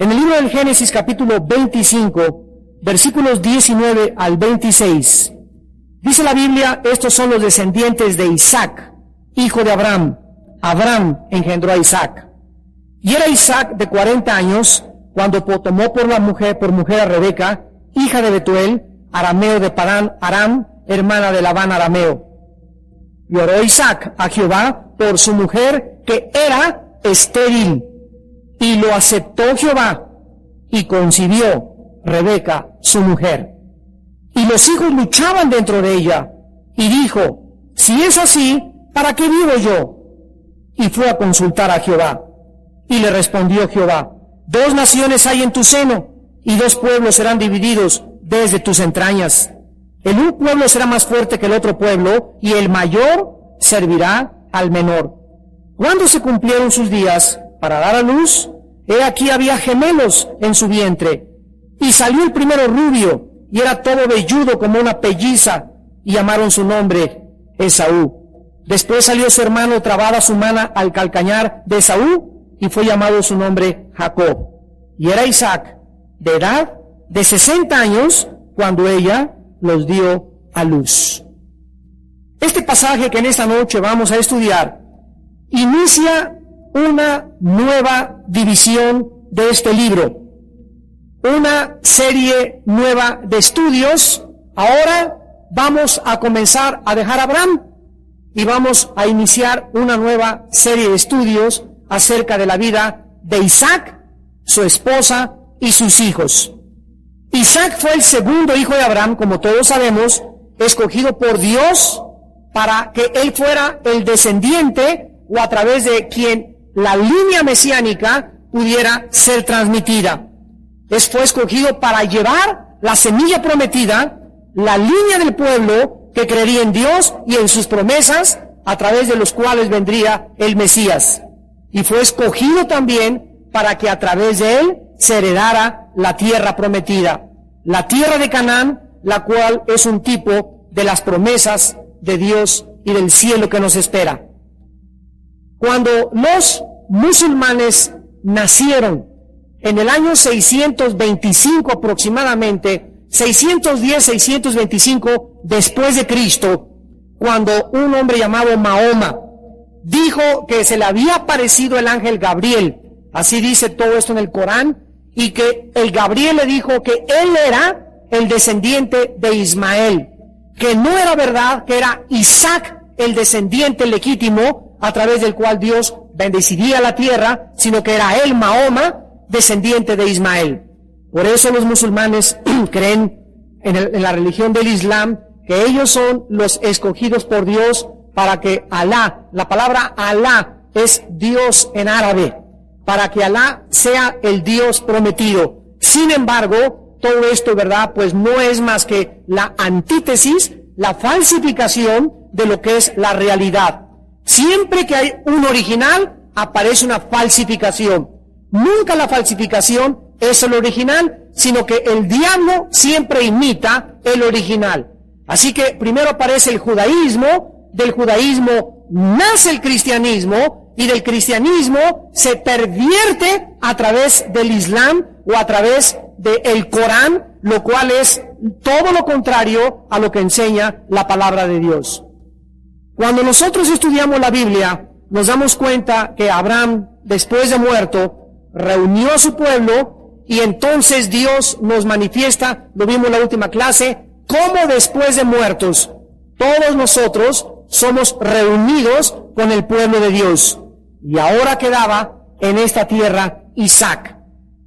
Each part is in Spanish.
En el libro del Génesis capítulo 25, versículos 19 al 26, dice la Biblia: estos son los descendientes de Isaac, hijo de Abraham. Abraham engendró a Isaac. Y era Isaac de 40 años cuando tomó por mujer a Rebeca, hija de Betuel, arameo de Padán Aram, hermana de Labán arameo. Y oró Isaac a Jehová por su mujer, que era estéril. Y lo aceptó Jehová, y concibió Rebeca, su mujer. Y los hijos luchaban dentro de ella, y dijo: si es así, ¿para qué vivo yo? Y fue a consultar a Jehová. Y le respondió Jehová: 2 naciones hay en tu seno, y 2 pueblos serán divididos desde tus entrañas. El un pueblo será más fuerte que el otro pueblo, y el mayor servirá al menor. Cuando se cumplieron sus días para dar a luz, he aquí había gemelos en su vientre. Y salió el primero rubio, y era todo velludo como una pelliza, y llamaron su nombre Esaú. Después salió su hermano trabada su mano al calcañar de Esaú, y fue llamado su nombre Jacob. Y era Isaac de edad de 60 años cuando ella los dio a luz. Este pasaje que en esta noche vamos a estudiar inicia una nueva división de este libro, una serie nueva de estudios. Ahora vamos a comenzar a dejar a Abraham y vamos a iniciar una nueva serie de estudios acerca de la vida de Isaac, su esposa y sus hijos. Isaac fue el segundo hijo de Abraham, como todos sabemos, escogido por Dios para que él fuera el descendiente o a través de quien la línea mesiánica pudiera ser transmitida. Fue escogido para llevar la semilla prometida, la línea del pueblo que creería en Dios y en sus promesas, a través de los cuales vendría el Mesías. Y fue escogido también para que a través de él se heredara la tierra prometida, la tierra de Canaán, la cual es un tipo de las promesas de Dios y del cielo que nos espera. Cuando los musulmanes nacieron en el año 625 aproximadamente, 610-625 después de Cristo, cuando un hombre llamado Mahoma dijo que se le había aparecido el ángel Gabriel, así dice todo esto en el Corán, y que el Gabriel le dijo que él era el descendiente de Ismael, que no era verdad, que era Isaac el descendiente legítimo a través del cual Dios bendeciría la tierra, sino que era él, Mahoma, descendiente de Ismael. Por eso los musulmanes creen en la religión del Islam que ellos son los escogidos por Dios para que Alá, la palabra Alá es Dios en árabe, para que Alá sea el Dios prometido. Sin embargo, todo esto, ¿verdad?, pues no es más que la antítesis, la falsificación de lo que es la realidad. Siempre que hay un original, aparece una falsificación. Nunca la falsificación es el original, sino que el diablo siempre imita el original. Así que primero aparece el judaísmo, del judaísmo nace el cristianismo, y del cristianismo se pervierte a través del Islam o a través del Corán, lo cual es todo lo contrario a lo que enseña la palabra de Dios. Cuando nosotros estudiamos la Biblia, nos damos cuenta que Abraham, después de muerto, reunió a su pueblo, y entonces Dios nos manifiesta, lo vimos en la última clase, cómo después de muertos, todos nosotros somos reunidos con el pueblo de Dios. Y ahora quedaba en esta tierra Isaac.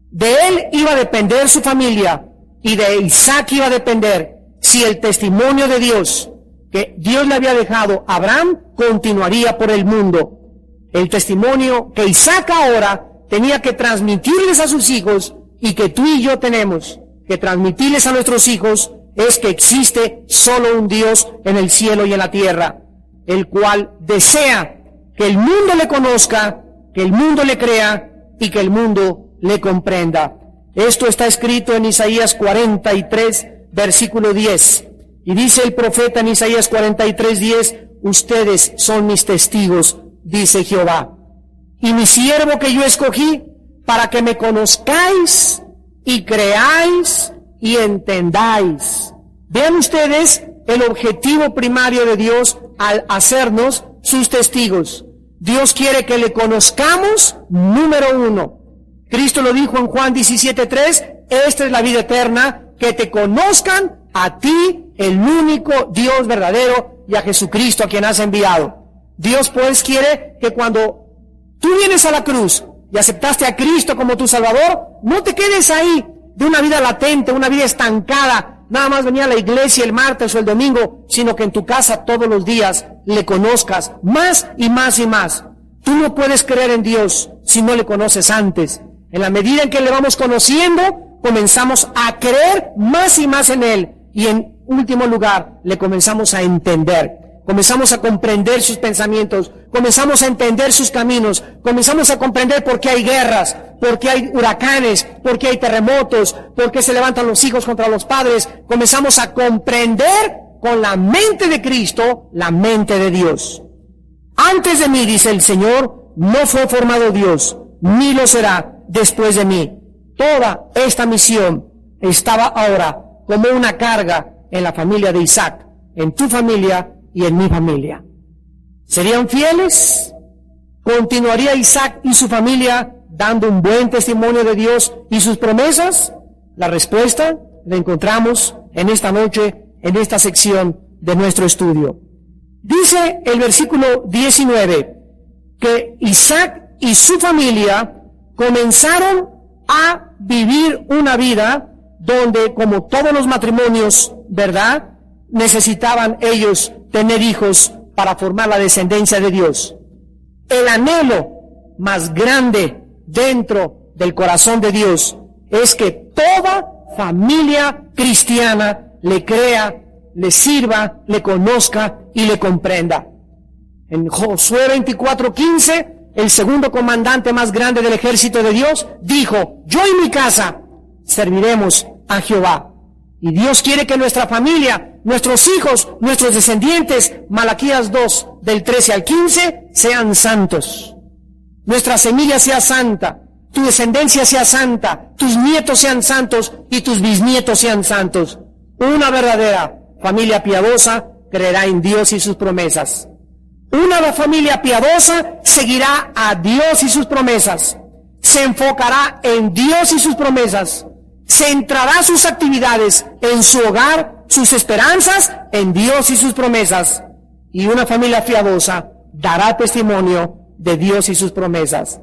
De él iba a depender su familia, y de Isaac iba a depender si el testimonio de Dios que Dios le había dejado a Abraham continuaría por el mundo. El testimonio que Isaac ahora tenía que transmitirles a sus hijos, y que tú y yo tenemos que transmitirles a nuestros hijos, es que existe solo un Dios en el cielo y en la tierra, el cual desea que el mundo le conozca, que el mundo le crea y que el mundo le comprenda. Esto está escrito en Isaías 43, versículo 10. Y dice el profeta en Isaías 43, 10, ustedes son mis testigos, dice Jehová. Y mi siervo que yo escogí, para que me conozcáis y creáis y entendáis. Vean ustedes el objetivo primario de Dios al hacernos sus testigos. Dios quiere que le conozcamos, número uno. Cristo lo dijo en Juan 17:3, esta es la vida eterna, que te conozcan a ti, el único Dios verdadero, y a Jesucristo a quien has enviado. Dios pues quiere que cuando tú vienes a la cruz y aceptaste a Cristo como tu Salvador, no te quedes ahí de una vida latente, una vida estancada, nada más venir a la iglesia el martes o el domingo, sino que en tu casa todos los días le conozcas más y más y más. Tú no puedes creer en Dios si no le conoces antes. En la medida en que le vamos conociendo, comenzamos a creer más y más en Él. Y en último lugar, le comenzamos a entender. Comenzamos a comprender sus pensamientos, comenzamos a entender sus caminos, comenzamos a comprender por qué hay guerras, por qué hay huracanes, por qué hay terremotos, por qué se levantan los hijos contra los padres. Comenzamos a comprender con la mente de Cristo, la mente de Dios. Antes de mí, dice el Señor, no fue formado Dios, ni lo será después de mí. Toda esta misión estaba ahora como una carga en la familia de Isaac, en tu familia y en mi familia. ¿Serían fieles? ¿Continuaría Isaac y su familia dando un buen testimonio de Dios y sus promesas? La respuesta la encontramos en esta noche, en esta sección de nuestro estudio. Dice el versículo 19 que Isaac y su familia comenzaron a vivir una vida donde, como todos los matrimonios, ¿verdad?, necesitaban ellos tener hijos para formar la descendencia de Dios. El anhelo más grande dentro del corazón de Dios es que toda familia cristiana le crea, le sirva, le conozca y le comprenda. En Josué 24:15, el segundo comandante más grande del ejército de Dios dijo: yo y mi casa serviremos a Jehová. Y Dios quiere que nuestra familia, nuestros hijos, nuestros descendientes, Malaquías 2, del 13 al 15, sean santos. Nuestra semilla sea santa, tu descendencia sea santa, tus nietos sean santos y tus bisnietos sean santos. Una verdadera familia piadosa creerá en Dios y sus promesas. Una familia piadosa seguirá a Dios y sus promesas. Se enfocará en Dios y sus promesas. Centrará sus actividades en su hogar, sus esperanzas en Dios y sus promesas. Y una familia piadosa dará testimonio de Dios y sus promesas.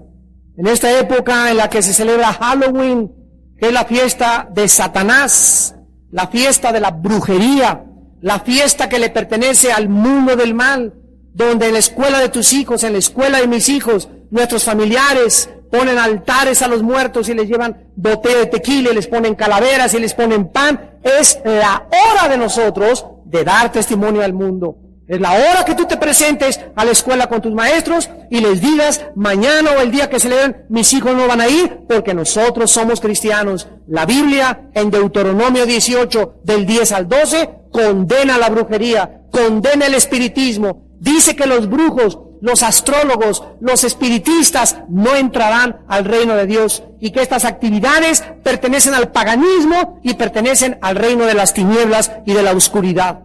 En esta época en la que se celebra Halloween, que es la fiesta de Satanás, la fiesta de la brujería, la fiesta que le pertenece al mundo del mal, donde en la escuela de tus hijos, en la escuela de mis hijos, nuestros familiares ponen altares a los muertos y les llevan botella de tequila y les ponen calaveras y les ponen pan. Es la hora de nosotros de dar testimonio al mundo. Es la hora que tú te presentes a la escuela con tus maestros y les digas: mañana o el día que celebren, mis hijos no van a ir porque nosotros somos cristianos. La Biblia en Deuteronomio 18, del 10 al 12, condena la brujería, condena el espiritismo. Dice que los brujos, los astrólogos, los espiritistas no entrarán al reino de Dios y que estas actividades pertenecen al paganismo y pertenecen al reino de las tinieblas y de la oscuridad.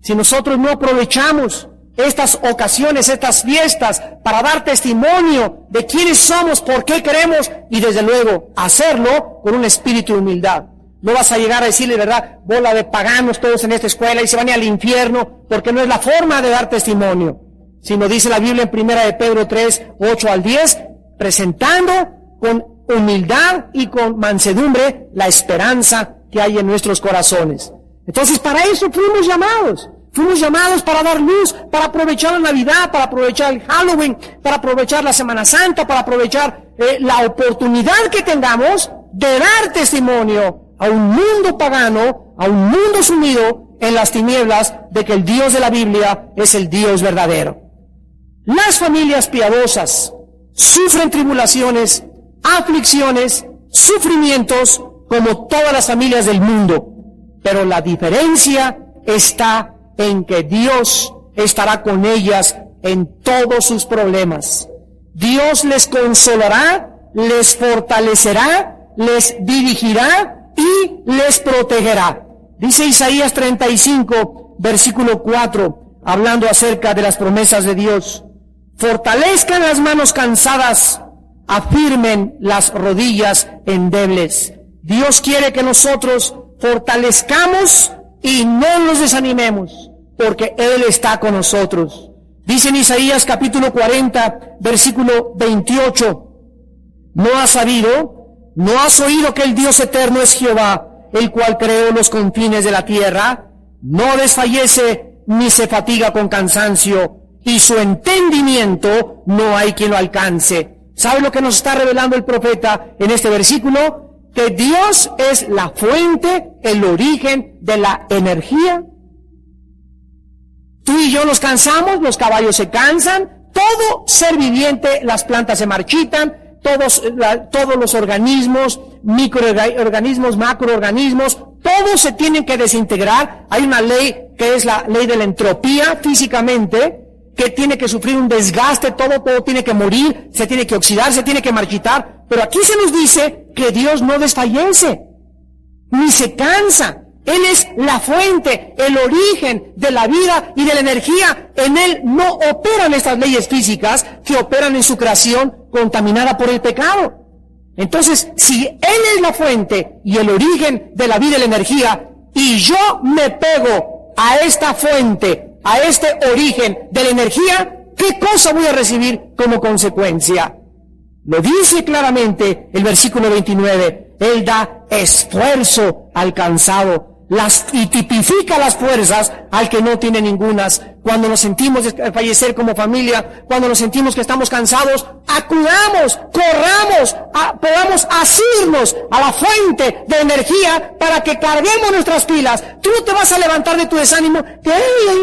Si nosotros no aprovechamos estas ocasiones, estas fiestas, para dar testimonio de quiénes somos, por qué queremos y desde luego hacerlo con un espíritu de humildad. No vas a llegar a decirle, ¿verdad?, bola de paganos todos en esta escuela y se van a ir al infierno, porque no es la forma de dar testimonio. Sino dice la Biblia en 1 de Pedro 3, 8 al 10, presentando con humildad y con mansedumbre la esperanza que hay en nuestros corazones. Entonces, para eso fuimos llamados. Fuimos llamados para dar luz, para aprovechar la Navidad, para aprovechar el Halloween, para aprovechar la Semana Santa, para aprovechar la oportunidad que tengamos de dar testimonio a un mundo pagano, a un mundo sumido en las tinieblas, de que el Dios de la Biblia es el Dios verdadero. Las familias piadosas sufren tribulaciones, aflicciones, sufrimientos, como todas las familias del mundo. Pero la diferencia está en que Dios estará con ellas en todos sus problemas. Dios les consolará les fortalecerá, les dirigirá y les protegerá. Dice Isaías 35, versículo 4, hablando acerca de las promesas de Dios. Fortalezcan las manos cansadas, afirmen las rodillas endebles. Dios quiere que nosotros fortalezcamos y no nos desanimemos, porque Él está con nosotros. Dice en Isaías capítulo 40, versículo 28, ¿no has sabido, no has oído que el Dios eterno es Jehová, el cual creó los confines de la tierra? No desfallece ni se fatiga con cansancio, y su entendimiento no hay quien lo alcance. ¿Sabe lo que nos está revelando el profeta en este versículo? Que Dios es la fuente, el origen de la energía. Tú y yo nos cansamos, los caballos se cansan, todo ser viviente, las plantas se marchitan, todos los organismos, microorganismos, macroorganismos, todos se tienen que desintegrar. Hay una ley que es la ley de la entropía físicamente, que tiene que sufrir un desgaste, todo tiene que morir, se tiene que oxidar, se tiene que marchitar. Pero aquí se nos dice que Dios no desfallece, ni se cansa. Él es la fuente, el origen de la vida y de la energía. En Él no operan estas leyes físicas que operan en su creación contaminada por el pecado. Entonces, si Él es la fuente y el origen de la vida y la energía, y yo me pego a esta fuente, a este origen de la energía, ¿qué cosa voy a recibir como consecuencia? Lo dice claramente el versículo 29. Él da esfuerzo al cansado y tipifica las fuerzas al que no tiene ningunas. Cuando nos sentimos fallecer como familia, cuando nos sentimos que estamos cansados, acudamos, corramos, podamos asirnos a la fuente de energía para que carguemos nuestras pilas. Tú no te vas a levantar de tu desánimo, que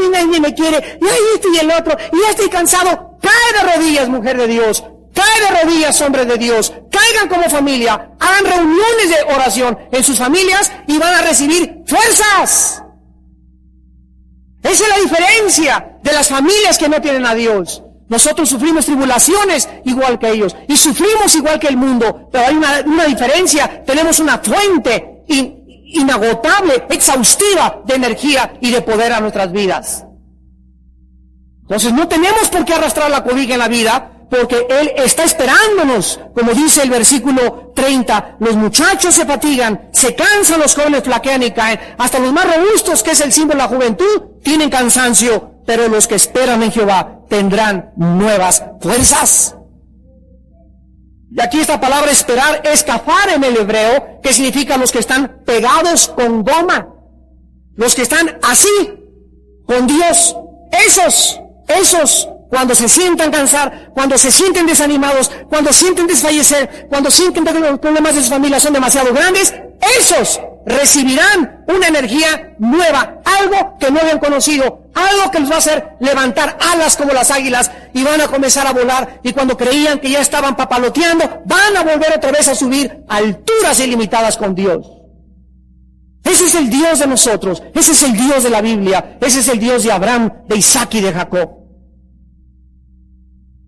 nadie me quiere, y ahí este y el otro, y ya estoy cansado. Cae de rodillas, mujer de Dios. Cae de rodillas, hombre de Dios. Caigan como familia. Hagan reuniones de oración en sus familias y van a recibir fuerzas. Esa es la diferencia de las familias que no tienen a Dios. Nosotros sufrimos tribulaciones igual que ellos y sufrimos igual que el mundo, pero hay una diferencia. Tenemos una fuente inagotable, exhaustiva de energía y de poder a nuestras vidas. Entonces no tenemos por qué arrastrar la cobija en la vida, porque Él está esperándonos. Como dice el versículo 30, los muchachos se fatigan, se cansan, los jóvenes flaquean y caen. Hasta los más robustos, que es el símbolo de la juventud, tienen cansancio, pero los que esperan en Jehová tendrán nuevas fuerzas. Y aquí esta palabra esperar es kafar en el hebreo, que significa los que están pegados con goma, los que están así, con Dios. Esos, cuando se sientan cansar, cuando se sienten desanimados, cuando sienten desfallecer, cuando sienten que los problemas de su familia son demasiado grandes, esos recibirán una energía nueva, algo que no habían conocido, algo que les va a hacer levantar alas como las águilas y van a comenzar a volar, y cuando creían que ya estaban papaloteando, van a volver otra vez a subir a alturas ilimitadas con Dios. Ese es el Dios de nosotros, ese es el Dios de la Biblia, ese es el Dios de Abraham, de Isaac y de Jacob.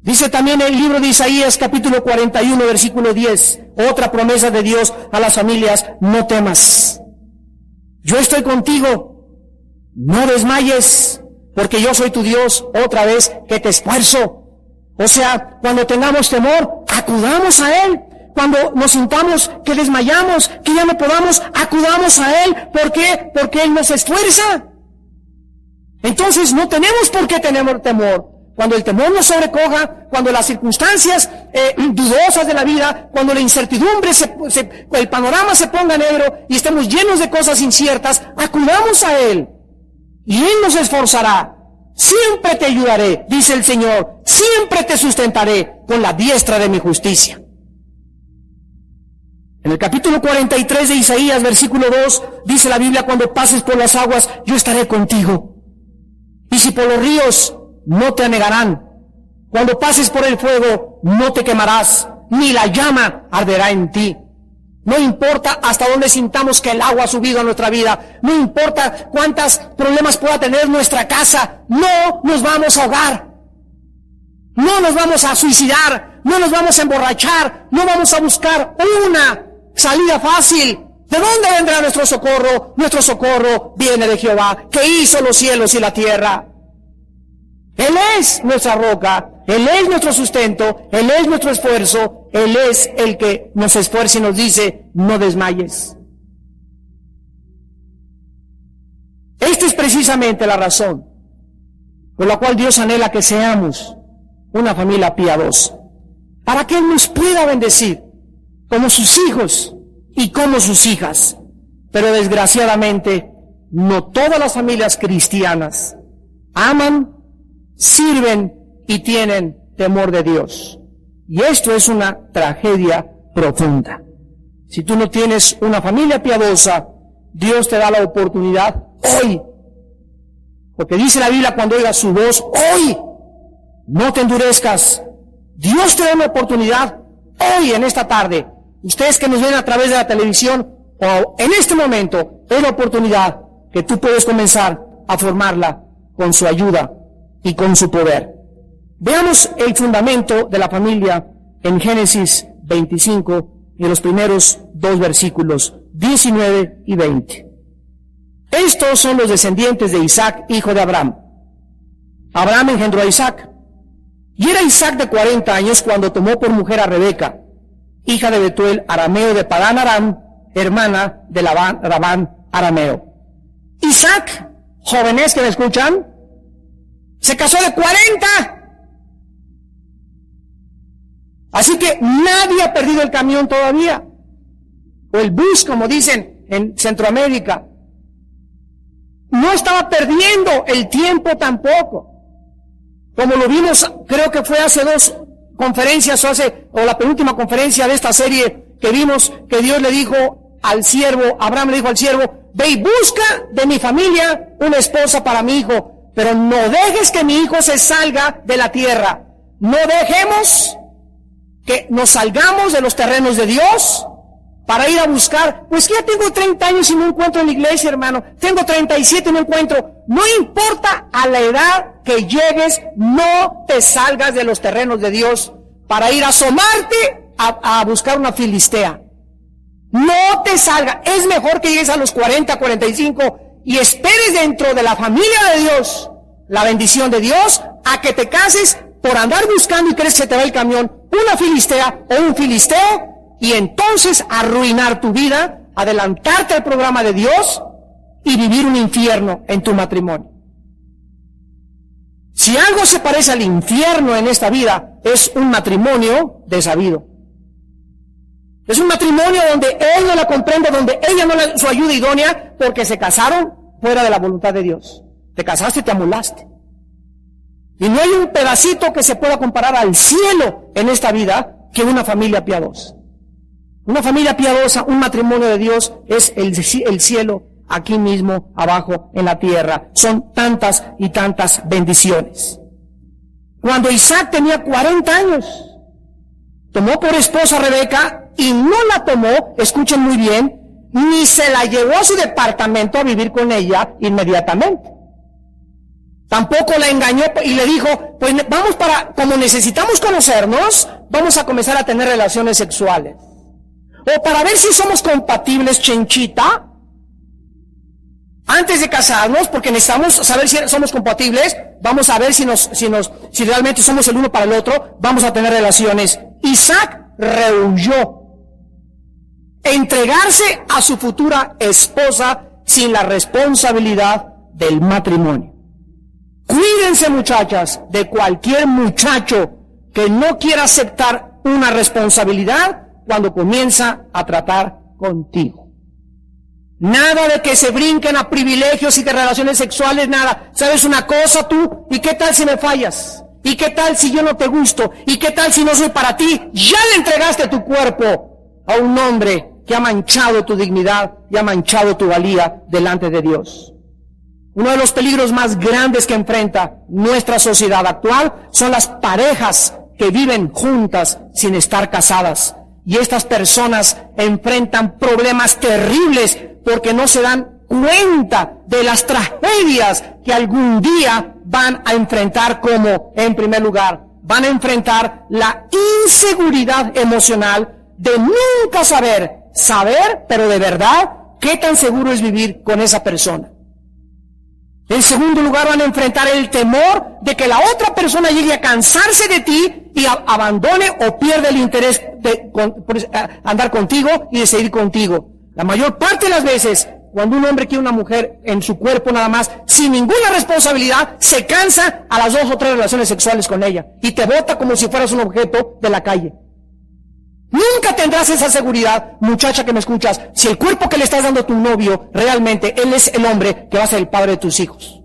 Dice también el libro de Isaías capítulo 41 versículo 10, otra promesa de Dios a las familias: no temas, yo estoy contigo, no desmayes, porque yo soy tu Dios, otra vez que te esfuerzo. O sea, cuando tengamos temor, acudamos a Él. Cuando nos sintamos que desmayamos, que ya no podamos, acudamos a Él. ¿Por qué? Porque Él nos esfuerza. Entonces no tenemos por qué tener temor. Cuando el temor nos sobrecoja, cuando las circunstancias dudosas de la vida, cuando la incertidumbre, el panorama se ponga negro y estemos llenos de cosas inciertas, acudamos a Él. Y Él nos esforzará. Siempre te ayudaré, dice el Señor. Siempre te sustentaré con la diestra de mi justicia. En el capítulo 43 de Isaías, versículo 2, dice la Biblia: cuando pases por las aguas, yo estaré contigo. Y si por los ríos, no te anegarán. Cuando pases por el fuego, no te quemarás, ni la llama arderá en ti. No importa hasta dónde sintamos que el agua ha subido a nuestra vida, no importa cuántos problemas pueda tener nuestra casa, no nos vamos a ahogar, no nos vamos a suicidar, no nos vamos a emborrachar, no vamos a buscar una salida fácil. ¿De dónde vendrá nuestro socorro? Nuestro socorro viene de Jehová, que hizo los cielos y la tierra. Él es nuestra roca, Él es nuestro sustento, Él es nuestro esfuerzo, Él es el que nos esfuerza y nos dice, no desmayes. Esta es precisamente la razón por la cual Dios anhela que seamos una familia piadosa, para que Él nos pueda bendecir como sus hijos y como sus hijas. Pero desgraciadamente, no todas las familias cristianas aman, sirven y tienen temor de Dios. Y esto es una tragedia profunda. Si tú no tienes una familia piadosa, Dios te da la oportunidad hoy. Porque dice la Biblia, cuando oigas su voz, hoy, no te endurezcas. Dios te da una oportunidad hoy, en esta tarde. Ustedes que nos ven a través de la televisión, o en este momento, es la oportunidad que tú puedes comenzar a formarla con su ayuda y con su poder. Veamos el fundamento de la familia en Génesis 25, en los primeros 2 versículos, 19 y 20. Estos son los descendientes de Isaac, hijo de Abraham. Abraham engendró a Isaac. Y era Isaac de 40 años cuando tomó por mujer a Rebeca, hija de Betuel, arameo de Padán Aram, hermana de Labán arameo. Isaac, jóvenes que me escuchan, se casó de 40. Así que nadie ha perdido el camión todavía, o el bus, como dicen en Centroamérica. No estaba perdiendo el tiempo tampoco. Como lo vimos, creo que fue hace 2 conferencias o la penúltima conferencia de esta serie que vimos, que Dios le dijo al siervo, Abraham le dijo al siervo, ve y busca de mi familia una esposa para mi hijo, pero no dejes que mi hijo se salga de la tierra. No dejemos que nos salgamos de los terrenos de Dios para ir a buscar, pues que ya tengo 30 años y no encuentro en la iglesia, hermano, tengo 37 y no encuentro. No importa a la edad que llegues, no te salgas de los terrenos de Dios para ir a asomarte a buscar una filistea. No te salgas. Es mejor que llegues a los 40, 45 y esperes dentro de la familia de Dios la bendición de Dios, a que te cases por andar buscando y crees que te va el camión una filistea o un filisteo, y entonces arruinar tu vida, adelantarte al programa de Dios y vivir un infierno en tu matrimonio. Si algo se parece al infierno en esta vida, es un matrimonio desabido. Es un matrimonio donde él no la comprende, donde ella no le su ayuda idónea, porque se casaron fuera de la voluntad de Dios. Te casaste y te amolaste. Y no hay un pedacito que se pueda comparar al cielo en esta vida que una familia piadosa. Una familia piadosa, un matrimonio de Dios, es el cielo aquí mismo, abajo, en la tierra. Son tantas y tantas bendiciones. Cuando Isaac tenía 40 años, tomó por esposa a Rebeca y no la tomó, escuchen muy bien, ni se la llevó a su departamento a vivir con ella inmediatamente. Tampoco la engañó y le dijo, pues vamos como necesitamos conocernos, vamos a comenzar a tener relaciones sexuales. O para ver si somos compatibles, chenchita, antes de casarnos, porque necesitamos saber si somos compatibles, vamos a ver si realmente somos el uno para el otro, vamos a tener relaciones. Isaac rehuyó entregarse a su futura esposa sin la responsabilidad del matrimonio. Cuídense, muchachas, de cualquier muchacho que no quiera aceptar una responsabilidad cuando comienza a tratar contigo. Nada de que se brinquen a privilegios y que relaciones sexuales, nada. ¿Sabes una cosa tú? ¿Y qué tal si me fallas? ¿Y qué tal si yo no te gusto? ¿Y qué tal si no soy para ti? Ya le entregaste tu cuerpo a un hombre que ha manchado tu dignidad y ha manchado tu valía delante de Dios. Uno de los peligros más grandes que enfrenta nuestra sociedad actual son las parejas que viven juntas sin estar casadas. Y estas personas enfrentan problemas terribles porque no se dan cuenta de las tragedias que algún día van a enfrentar, como, en primer lugar, van a enfrentar la inseguridad emocional de nunca saber, pero de verdad, qué tan seguro es vivir con esa persona. En segundo lugar, van a enfrentar el temor de que la otra persona llegue a cansarse de ti y abandone o pierda el interés de andar contigo y de seguir contigo. La mayor parte de las veces, cuando un hombre quiere una mujer en su cuerpo nada más, sin ninguna responsabilidad, se cansa a las 2 o 3 relaciones sexuales con ella y te bota como si fueras un objeto de la calle. Nunca tendrás esa seguridad, muchacha que me escuchas, si el cuerpo que le estás dando a tu novio, realmente él es el hombre que va a ser el padre de tus hijos.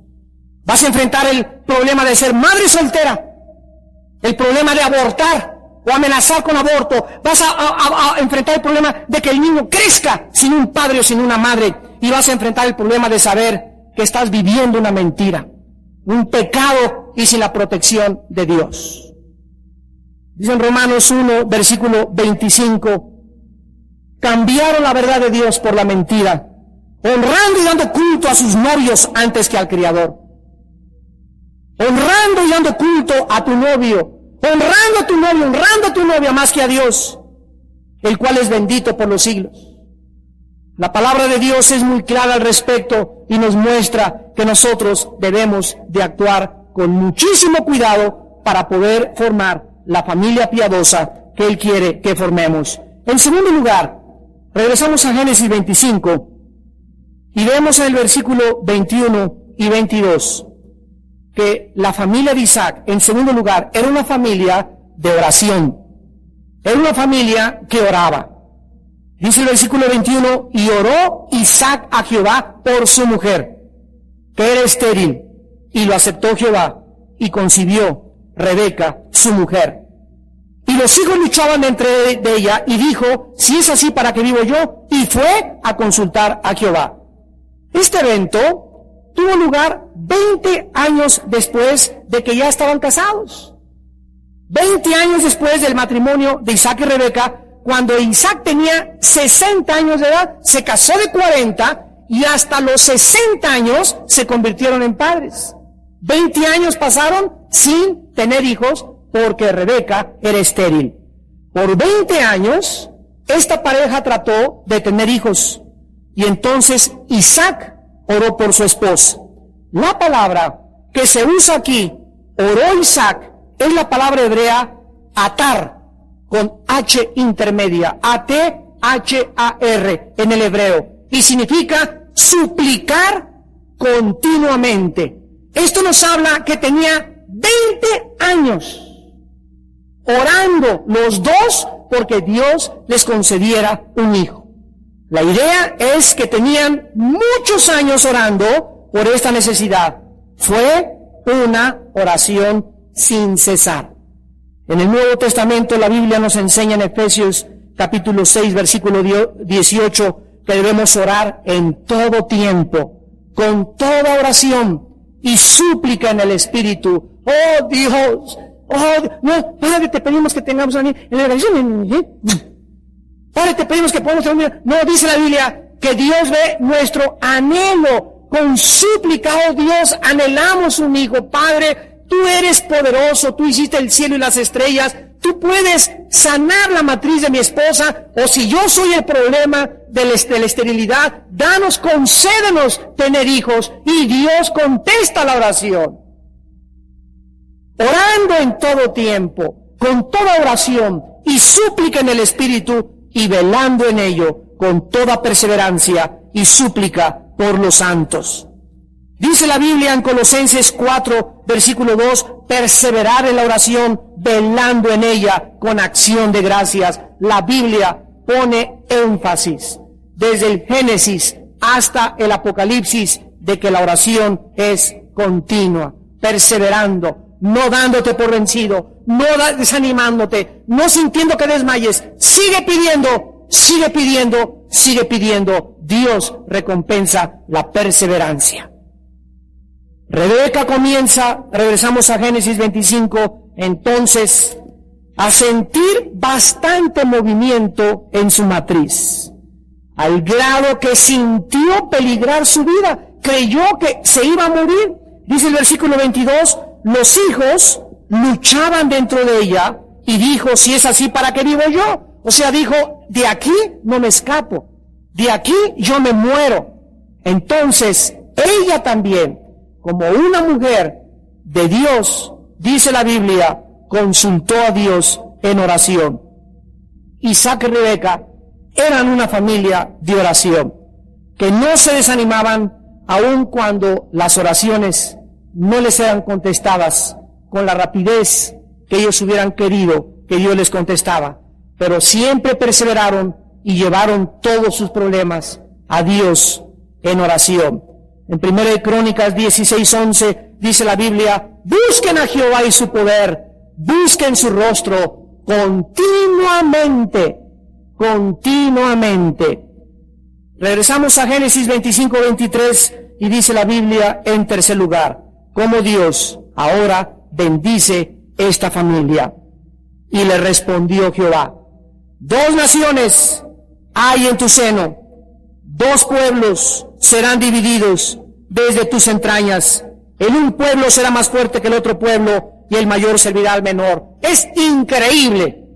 Vas a enfrentar el problema de ser madre soltera, el problema de abortar o amenazar con aborto. Vas a enfrentar el problema de que el niño crezca sin un padre o sin una madre. Y vas a enfrentar el problema de saber que estás viviendo una mentira, un pecado y sin la protección de Dios. Dice en Romanos 1, versículo 25, cambiaron la verdad de Dios por la mentira, honrando y dando culto a sus novios antes que al Criador. Honrando y dando culto a tu novio, honrando a tu novio, honrando a tu novia más que a Dios, el cual es bendito por los siglos. La palabra de Dios es muy clara al respecto y nos muestra que nosotros debemos de actuar con muchísimo cuidado para poder formar la familia piadosa que Él quiere que formemos. En segundo lugar, regresamos a Génesis 25 y vemos en el versículo 21 y 22 que la familia de Isaac, en segundo lugar, era una familia de oración. Era una familia que oraba. Dice el versículo 21, y oró Isaac a Jehová por su mujer, que era estéril, y lo aceptó Jehová, y concibió Rebeca, su mujer. Y los hijos luchaban entre de ella, y dijo, si es así, ¿para qué vivo yo? Y fue a consultar a Jehová. Este evento tuvo lugar 20 años después de que ya estaban casados. 20 años después del matrimonio de Isaac y Rebeca, cuando Isaac tenía 60 años de edad, se casó de 40 y hasta los 60 años se convirtieron en padres. 20 años pasaron sin tener hijos porque Rebeca era estéril. Por 20 años, esta pareja trató de tener hijos y entonces Isaac oró por su esposa. La palabra que se usa aquí, oró Isaac, es la palabra hebrea atar, con H intermedia, A-T-H-A-R en el hebreo, y significa suplicar continuamente. Esto nos habla que tenía 20 años orando los dos porque Dios les concediera un hijo. La idea es que tenían muchos años orando por esta necesidad. Fue una oración sin cesar. En el Nuevo Testamento la Biblia nos enseña en Efesios capítulo 6 versículo 18 que debemos orar en todo tiempo, con toda oración y súplica en el Espíritu. Oh Dios, no, Padre, te pedimos que tengamos en la oración. Padre, te pedimos que podamos tener. No, dice la Biblia que Dios ve nuestro anhelo. Con súplica, oh Dios, anhelamos un hijo. Padre, tú eres poderoso, tú hiciste el cielo y las estrellas, tú puedes sanar la matriz de mi esposa, o si yo soy el problema de la esterilidad, concédenos tener hijos, y Dios contesta la oración. Orando en todo tiempo, con toda oración, y súplica en el Espíritu, y velando en ello, con toda perseverancia, y súplica por los santos. Dice la Biblia en Colosenses 4, versículo 2, perseverar en la oración, velando en ella con acción de gracias. La Biblia pone énfasis desde el Génesis hasta el Apocalipsis de que la oración es continua, perseverando, no dándote por vencido, no desanimándote, no sintiendo que desmayes. Sigue pidiendo, sigue pidiendo, sigue pidiendo. Dios recompensa la perseverancia. Rebeca comienza, regresamos a Génesis 25, entonces, a sentir bastante movimiento en su matriz, al grado que sintió peligrar su vida, creyó que se iba a morir. Dice el versículo 22, los hijos luchaban dentro de ella y dijo, si es así, ¿para qué vivo yo? O sea, dijo, de aquí no me escapo, de aquí yo me muero. Entonces, ella también, como una mujer de Dios, dice la Biblia, consultó a Dios en oración. Isaac y Rebeca eran una familia de oración, que no se desanimaban aun cuando las oraciones no les eran contestadas con la rapidez que ellos hubieran querido que Dios les contestaba, pero siempre perseveraron y llevaron todos sus problemas a Dios en oración. En 1 Crónicas 16:11 dice la Biblia, busquen a Jehová y su poder, busquen su rostro continuamente, continuamente. Regresamos a Génesis 25:23 y dice la Biblia en tercer lugar, cómo Dios ahora bendice esta familia. Y le respondió Jehová, 2 naciones hay en tu seno, 2 pueblos serán divididos desde tus entrañas. El un pueblo será más fuerte que el otro pueblo, y el mayor servirá al menor. Es increíble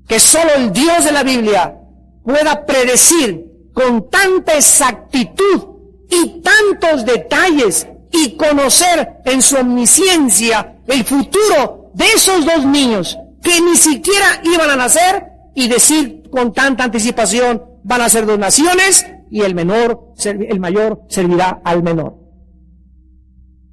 que solo el Dios de la Biblia pueda predecir con tanta exactitud y tantos detalles y conocer en su omnisciencia el futuro de esos 2 niños que ni siquiera iban a nacer, y decir con tanta anticipación, van a ser 2 naciones y el mayor servirá al menor.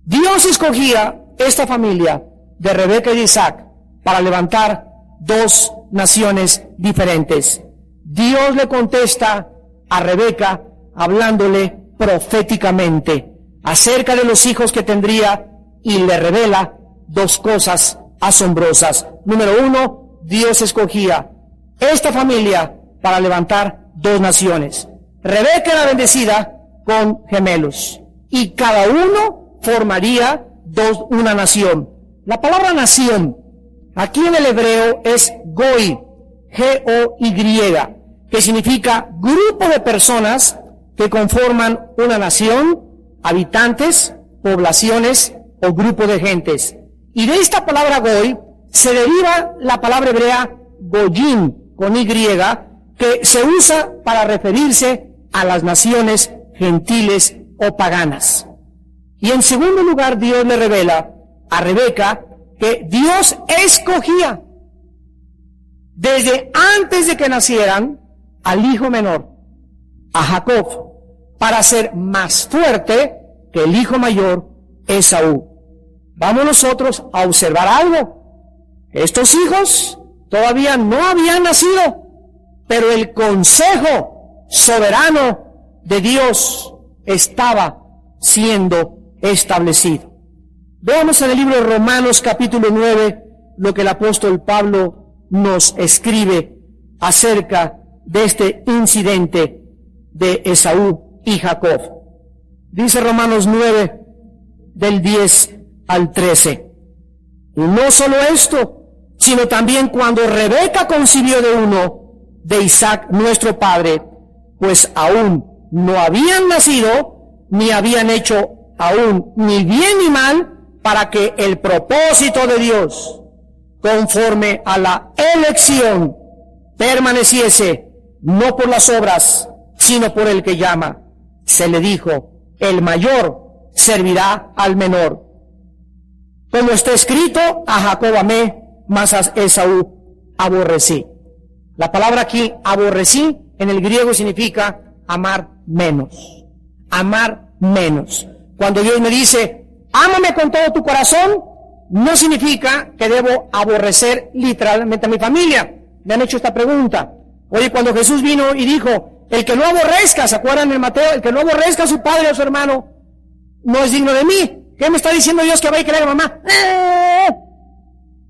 Dios escogía esta familia de Rebeca y de Isaac para levantar 2 naciones diferentes. Dios le contesta a Rebeca hablándole proféticamente acerca de los hijos que tendría, y le revela 2 cosas asombrosas. Número 1, Dios escogía esta familia para levantar 2 naciones. Rebeca era bendecida con gemelos, y cada uno formaría una nación. La palabra nación aquí en el hebreo es goy, G-O-Y, que significa grupo de personas que conforman una nación, habitantes, poblaciones o grupo de gentes. Y de esta palabra goy se deriva la palabra hebrea goyim, con Y, que se usa para referirse a las naciones gentiles o paganas. Y en segundo lugar, Dios le revela a Rebeca que Dios escogía desde antes de que nacieran al hijo menor, a Jacob, para ser más fuerte que el hijo mayor, Esaú. Vamos nosotros a observar algo. Estos hijos todavía no habían nacido, pero el consejo soberano de Dios estaba siendo establecido. Veamos en el libro de Romanos capítulo 9 lo que el apóstol Pablo nos escribe acerca de este incidente de Esaú y Jacob. Dice Romanos 9 del 10 al 13. Y no solo esto, sino también cuando Rebeca concibió de uno, de Isaac nuestro padre, pues aún no habían nacido, ni habían hecho aún ni bien ni mal, para que el propósito de Dios, conforme a la elección, permaneciese, no por las obras, sino por el que llama. Se le dijo, el mayor servirá al menor. Como está escrito, a Jacob amé, mas a Esaú aborrecí. La palabra aquí, aborrecí, en el griego significa amar menos. Amar menos. Cuando Dios me dice, ámame con todo tu corazón, no significa que debo aborrecer literalmente a mi familia. Me han hecho esta pregunta. Oye, cuando Jesús vino y dijo, el que no aborrezca, ¿se acuerdan en Mateo? El que no aborrezca a su padre o a su hermano, no es digno de mí. ¿Qué me está diciendo Dios que va a querer a mamá?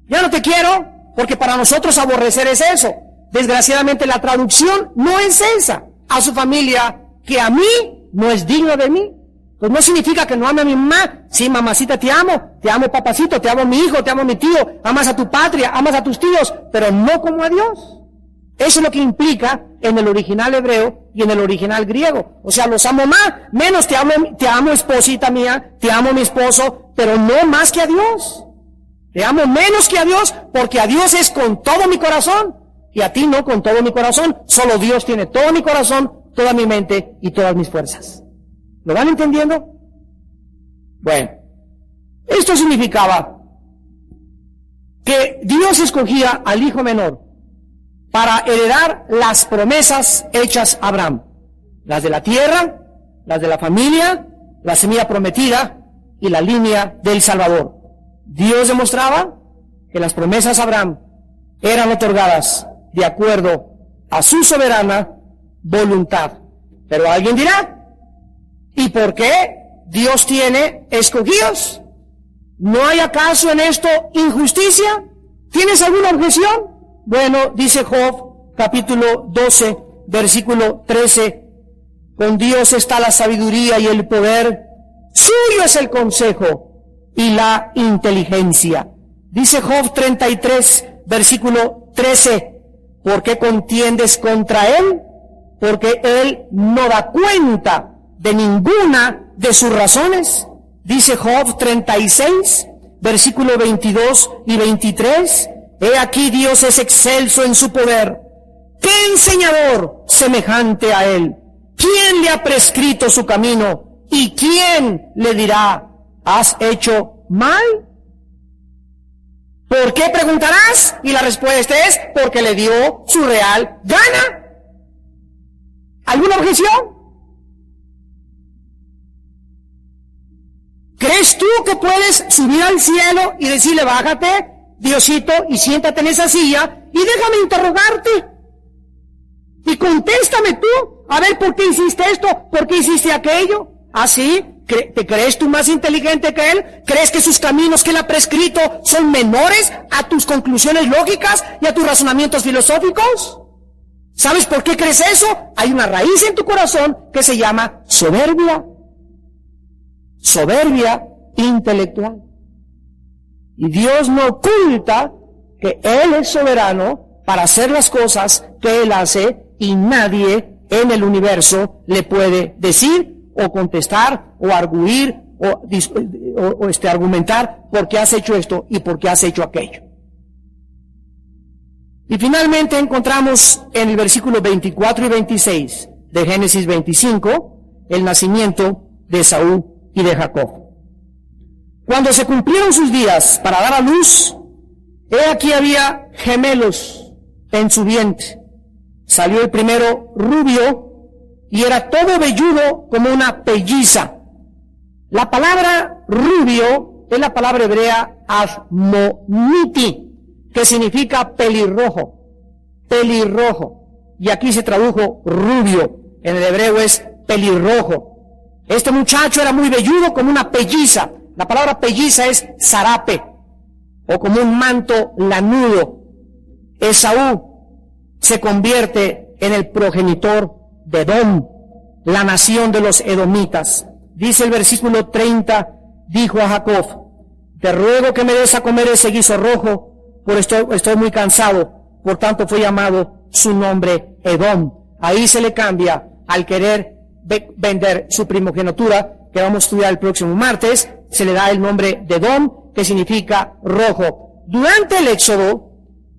Ya no te quiero, porque para nosotros aborrecer es eso. Desgraciadamente la traducción no es esa. A su familia, que a mí no es digno de mí. Pues no significa que no ame a mi mamá. Sí, mamacita, te amo papacito, te amo mi hijo, te amo mi tío, amas a tu patria, amas a tus tíos, pero no como a Dios. Eso es lo que implica en el original hebreo y en el original griego. O sea, los amo más, menos te amo esposita mía, te amo mi esposo, pero no más que a Dios. Te amo menos que a Dios, porque a Dios es con todo mi corazón, y a ti no con todo mi corazón. Solo Dios tiene todo mi corazón, toda mi mente y todas mis fuerzas. ¿Lo van entendiendo? Bueno, esto significaba que Dios escogía al hijo menor para heredar las promesas hechas a Abraham. Las de la tierra, las de la familia, la semilla prometida y la línea del Salvador. Dios demostraba que las promesas a Abraham eran otorgadas de acuerdo a su soberana voluntad. Pero alguien dirá, ¿y por qué Dios tiene escogidos? ¿No hay acaso en esto injusticia? ¿Tienes alguna objeción? Bueno, dice Job, capítulo 12, versículo 13, con Dios está la sabiduría y el poder, suyo es el consejo y la inteligencia. Dice Job 33, versículo 13, ¿por qué contiendes contra él? Porque él no da cuenta de ninguna de sus razones. Dice Job 36, versículo 22 y 23, he aquí Dios es excelso en su poder. ¿Qué enseñador semejante a él? ¿Quién le ha prescrito su camino? ¿Y quién le dirá, has hecho mal? ¿Por qué preguntarás? Y la respuesta es, porque le dio su real gana. ¿Alguna objeción? ¿Crees tú que puedes subir al cielo y decirle, bájate, Diosito, y siéntate en esa silla y déjame interrogarte? Y contéstame tú, a ver por qué hiciste esto, por qué hiciste aquello. ¿Ah, sí? ¿Te crees tú más inteligente que él? ¿Crees que sus caminos que él ha prescrito son menores a tus conclusiones lógicas y a tus razonamientos filosóficos? ¿Sabes por qué crees eso? Hay una raíz en tu corazón que se llama soberbia. Soberbia intelectual. Y Dios no oculta que Él es soberano para hacer las cosas que Él hace y nadie en el universo le puede decir o contestar o arguir o argumentar por qué has hecho esto y por qué has hecho aquello. Y finalmente encontramos en el versículo 24 y 26 de Génesis 25 el nacimiento de Esaú y de Jacob. Cuando se cumplieron sus días para dar a luz, he aquí había gemelos en su vientre. Salió el primero rubio y era todo velludo como una pelliza. La palabra rubio es la palabra hebrea asmoniti, que significa pelirrojo, pelirrojo. Y aquí se tradujo rubio, en el hebreo es pelirrojo. Este muchacho era muy velludo como una pelliza. La palabra pelliza es zarape, o como un manto lanudo. Esaú se convierte en el progenitor de Edom, la nación de los edomitas. Dice el versículo 30, dijo a Jacob, te ruego que me des a comer ese guiso rojo, porque estoy muy cansado. Por tanto fue llamado su nombre Edom. Ahí se le cambia al querer vender su primogenitura, que vamos a estudiar el próximo martes, se le da el nombre de Edom, que significa rojo. Durante el Éxodo,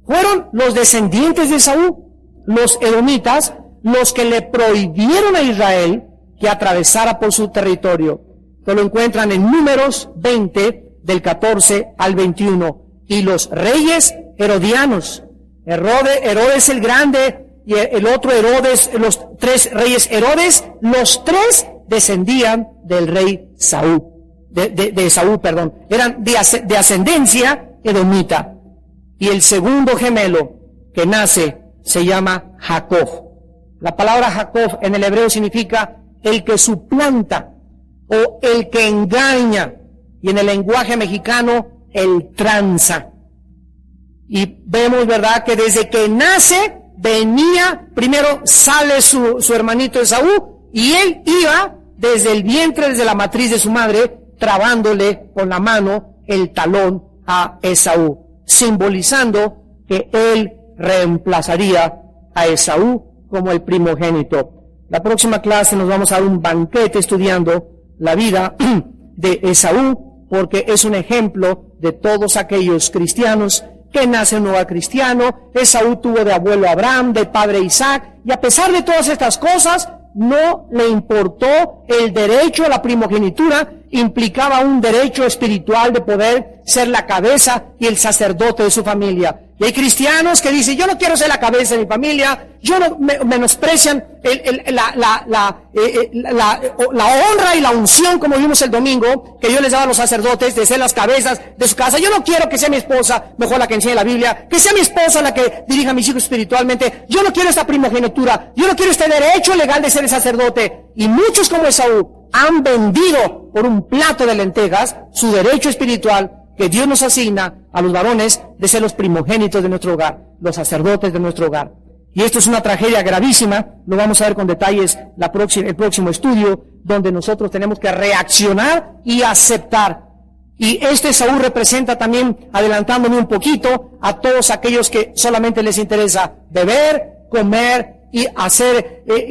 fueron los descendientes de Esaú, los edomitas, los que le prohibieron a Israel que atravesara por su territorio. Que lo encuentran en Números 20, del 14 al 21. Y los reyes herodianos, Herodes el Grande, y el otro Herodes, los tres reyes Herodes, los tres descendían del rey Saúl, de Esaú, perdón, eran de ascendencia edomita. Y el segundo gemelo que nace se llama Jacob. La palabra Jacob en el hebreo significa el que suplanta o el que engaña, y en el lenguaje mexicano el tranza. Y vemos, ¿verdad?, que desde que nace venía, primero sale su hermanito Esaú, y él iba desde el vientre, desde la matriz de su madre, trabándole con la mano el talón a Esaú, simbolizando que él reemplazaría a Esaú como el primogénito. La próxima clase nos vamos a dar un banquete estudiando la vida de Esaú porque es un ejemplo de todos aquellos cristianos que nacen en un hogar cristiano. Esaú tuvo de abuelo Abraham, de padre Isaac, y a pesar de todas estas cosas, no le importó el derecho a la primogenitura. Implicaba un derecho espiritual de poder ser la cabeza y el sacerdote de su familia. Y hay cristianos que dicen, yo no quiero ser la cabeza de mi familia, yo no, menosprecian la honra y la unción, como vimos el domingo, que Dios les daba a los sacerdotes de ser las cabezas de su casa. Yo no quiero que sea mi esposa, mejor la que enseñe la Biblia, que sea mi esposa la que dirija a mis hijos espiritualmente. Yo no quiero esta primogenitura, yo no quiero este derecho legal de ser el sacerdote. Y muchos como Esaú han vendido por un plato de lentejas su derecho espiritual que Dios nos asigna a los varones de ser los primogénitos de nuestro hogar, los sacerdotes de nuestro hogar. Y esto es una tragedia gravísima, lo vamos a ver con detalles el próximo estudio, donde nosotros tenemos que reaccionar y aceptar. Y este Esaú representa también, adelantándome un poquito, a todos aquellos que solamente les interesa beber, comer y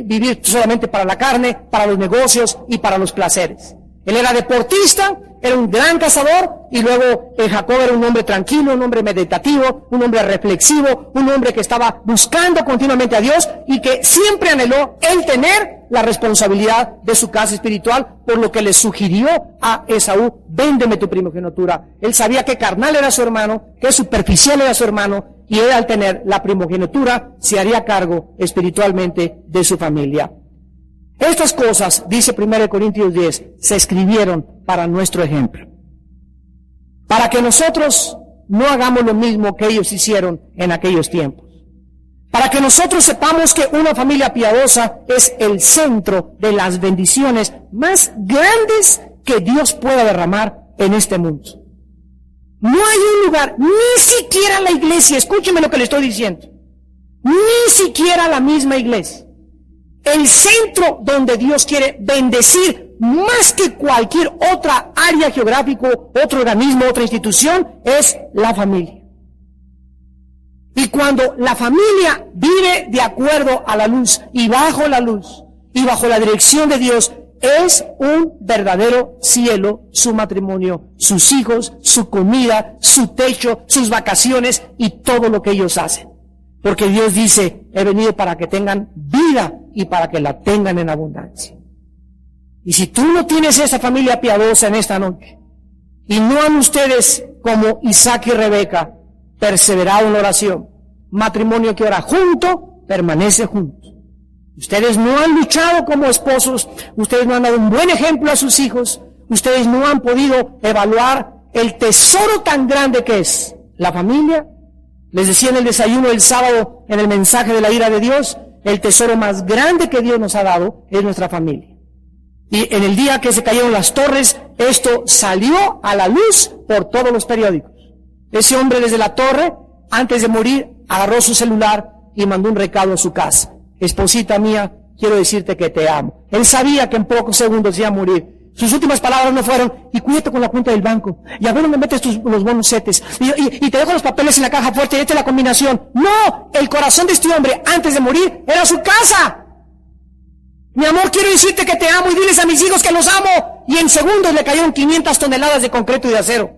vivir solamente para la carne, para los negocios y para los placeres. Él era deportista, era un gran cazador, y luego Jacob era un hombre tranquilo, un hombre meditativo, un hombre reflexivo, un hombre que estaba buscando continuamente a Dios y que siempre anheló el tener la responsabilidad de su casa espiritual, por lo que le sugirió a Esaú, véndeme tu primogenitura. Él sabía que carnal era su hermano, que superficial era su hermano, y él al tener la primogenitura se haría cargo espiritualmente de su familia. Estas cosas, dice 1 Corintios 10, se escribieron para nuestro ejemplo, para que nosotros no hagamos lo mismo que ellos hicieron en aquellos tiempos, para que nosotros sepamos que una familia piadosa es el centro de las bendiciones más grandes que Dios pueda derramar en este mundo. No hay un lugar, ni siquiera la iglesia, escúcheme lo que le estoy diciendo, ni siquiera la misma iglesia. El centro donde Dios quiere bendecir más que cualquier otra área geográfica, otro organismo, otra institución, es la familia. Y cuando la familia vive de acuerdo a la luz y bajo la luz y bajo la dirección de Dios, es un verdadero cielo su matrimonio, sus hijos, su comida, su techo, sus vacaciones y todo lo que ellos hacen. Porque Dios dice, he venido para que tengan vida y para que la tengan en abundancia. Y si tú no tienes esa familia piadosa en esta noche, y no han ustedes como Isaac y Rebeca perseverado en la oración, matrimonio que ora junto, permanece junto. Ustedes no han luchado como esposos, ustedes no han dado un buen ejemplo a sus hijos, ustedes no han podido evaluar el tesoro tan grande que es la familia. Les decía en el desayuno del sábado, en el mensaje de la ira de Dios, el tesoro más grande que Dios nos ha dado es nuestra familia. Y en el día que se cayeron las torres, esto salió a la luz por todos los periódicos. Ese hombre desde la torre, antes de morir, agarró su celular y mandó un recado a su casa. Esposita mía, quiero decirte que te amo. Él sabía que en pocos segundos iba a morir. Sus últimas palabras no fueron, y cuídate con la cuenta del banco, y a ver dónde metes los bonos setes, y te dejo los papeles en la caja fuerte, y esta es la combinación. No, el corazón de este hombre, antes de morir, era su casa. Mi amor, quiero decirte que te amo, y diles a mis hijos que los amo. Y en segundos le cayeron 500 toneladas de concreto y de acero.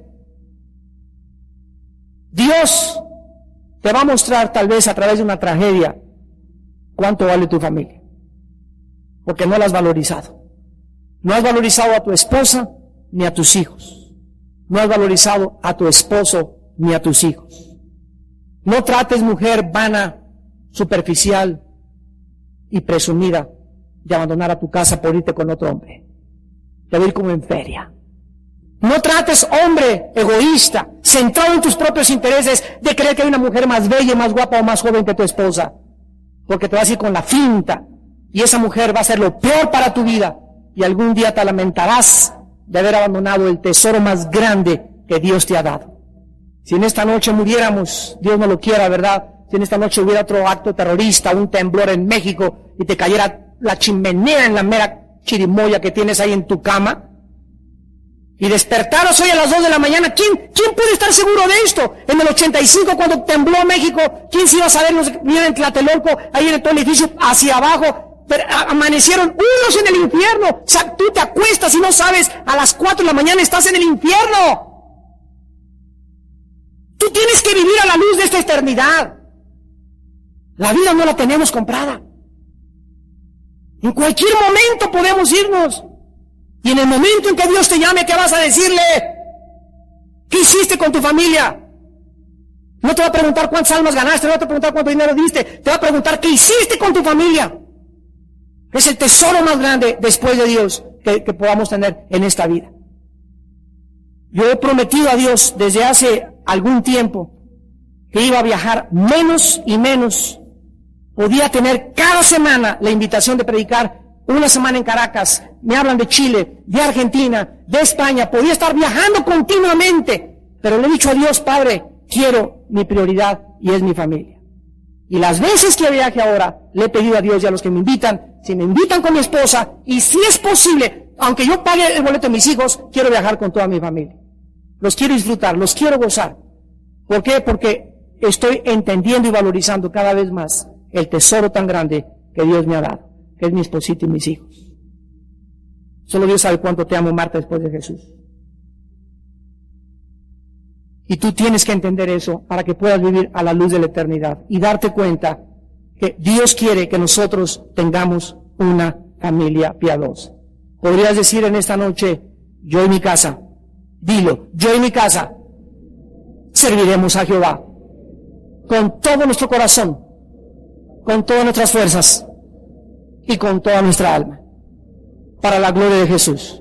Dios te va a mostrar, tal vez a través de una tragedia, cuánto vale tu familia, porque no la has valorizado. No has valorizado a tu esposa ni a tus hijos. No has valorizado a tu esposo ni a tus hijos. No trates, mujer vana, superficial y presumida, de abandonar a tu casa por irte con otro hombre. Te va a ir como en feria. No trates, hombre egoísta, centrado en tus propios intereses, de creer que hay una mujer más bella, más guapa o más joven que tu esposa, porque te vas a ir con la finta, y esa mujer va a ser lo peor para tu vida. Y algún día te lamentarás de haber abandonado el tesoro más grande que Dios te ha dado. Si en esta noche muriéramos, Dios no lo quiera, ¿verdad? Si en esta noche hubiera otro acto terrorista, un temblor en México, y te cayera la chimenea en la mera chirimoya que tienes ahí en tu cama, y despertaros hoy a las 2 de la mañana, ¿quién puede estar seguro de esto? En el 85, cuando tembló México, ¿quién se iba a saber los que vivían en Tlatelolco, ahí en todo el edificio, hacia abajo? pero amanecieron unos en el infierno. O sea, tú te acuestas y no sabes, a las 4 de la mañana estás en el infierno. Tú tienes que vivir a la luz de esta eternidad. La vida no la tenemos comprada. En cualquier momento podemos irnos. Y en el momento en que Dios te llame, ¿qué vas a decirle? ¿Qué hiciste con tu familia? No te va a preguntar cuántas almas ganaste, no te va a preguntar cuánto dinero diste, te va a preguntar qué hiciste con tu familia. Es el tesoro más grande después de Dios que podamos tener en esta vida. Yo he prometido a Dios desde hace algún tiempo que iba a viajar menos y menos. Podía tener cada semana la invitación de predicar una semana en Caracas. Me hablan de Chile, de Argentina, de España. Podía estar viajando continuamente. Pero le he dicho a Dios, Padre, quiero mi prioridad y es mi familia. Y las veces que viaje ahora, le he pedido a Dios y a los que me invitan, si me invitan con mi esposa, y si es posible, aunque yo pague el boleto de mis hijos, quiero viajar con toda mi familia. Los quiero disfrutar, los quiero gozar. ¿Por qué? Porque estoy entendiendo y valorizando cada vez más el tesoro tan grande que Dios me ha dado, que es mi esposito y mis hijos. Solo Dios sabe cuánto te amo, Marta, después de Jesús. Y tú tienes que entender eso para que puedas vivir a la luz de la eternidad y darte cuenta que Dios quiere que nosotros tengamos una familia piadosa. Podrías decir en esta noche, yo y mi casa, dilo, yo y mi casa serviremos a Jehová con todo nuestro corazón, con todas nuestras fuerzas y con toda nuestra alma, para la gloria de Jesús.